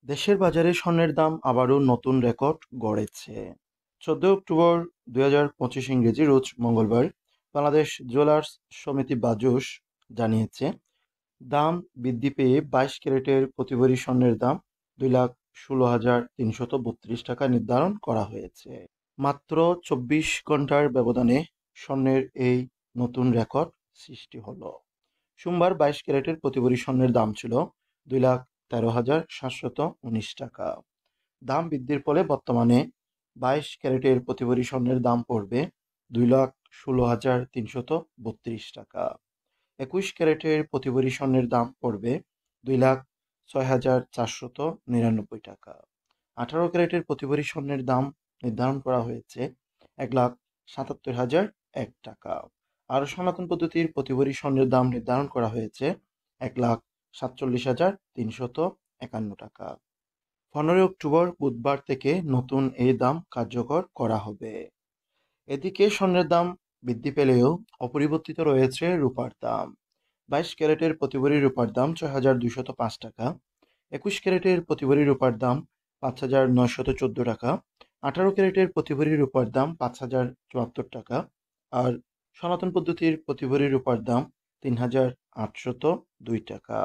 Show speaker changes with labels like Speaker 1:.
Speaker 1: দেশের বাজারে স্বর্ণের দাম আবারও নতুন রেকর্ড গড়েছে। 14 অক্টোবর 2025 ইংরেজি রোজ মঙ্গলবার বাংলাদেশ জুয়েলার্স সমিতি বাজুস জানিয়েছে, দাম বৃদ্ধি পেয়ে 22 ক্যারেটের প্রতিভরি স্বর্ণের দাম 2,16,332 টাকা নির্ধারণ করা হয়েছে। মাত্র 24 ঘন্টার ব্যবধানে স্বর্ণের এই নতুন রেকর্ড সৃষ্টি হলো। সোমবার 22 ক্যারেটের প্রতিভরি স্বর্ণের দাম ছিল 2,13,719 টাকা। দাম বৃদ্ধির ফলে বর্তমানে 22 ক্যারেটের প্রতিভরি স্বর্ণের দাম পড়বে 2,16,332 টাকা। 21 ক্যারেটের প্রতিভরি স্বর্ণের দাম পড়বে 2,06,499 টাকা। 18 ক্যারেটের প্রতিভরি স্বর্ণের দাম নির্ধারণ করা হয়েছে 1,77,001 টাকা। আর সনাতন পদ্ধতির প্রতিভরি স্বর্ণের দাম নির্ধারণ করা হয়েছে 1,47,351 টাকা। 15 অক্টোবর বুধবার থেকে নতুন এই দাম কার্যকর করা হবে। এদিকে স্বর্ণের দাম বৃদ্ধি পেলেও অপরিবর্তিত রয়েছে রূপার দাম। 22 ক্যারেটের প্রতিভরি রূপার দাম 6,205 টাকা। 21 ক্যারেটের প্রতিভরি রূপার দাম 5,914 টাকা। 18 ক্যারেটের প্রতিভরি রূপার দাম 5,074 টাকা। আর সনাতন পদ্ধতির প্রতিভরি রূপার দাম 3,802 টাকা।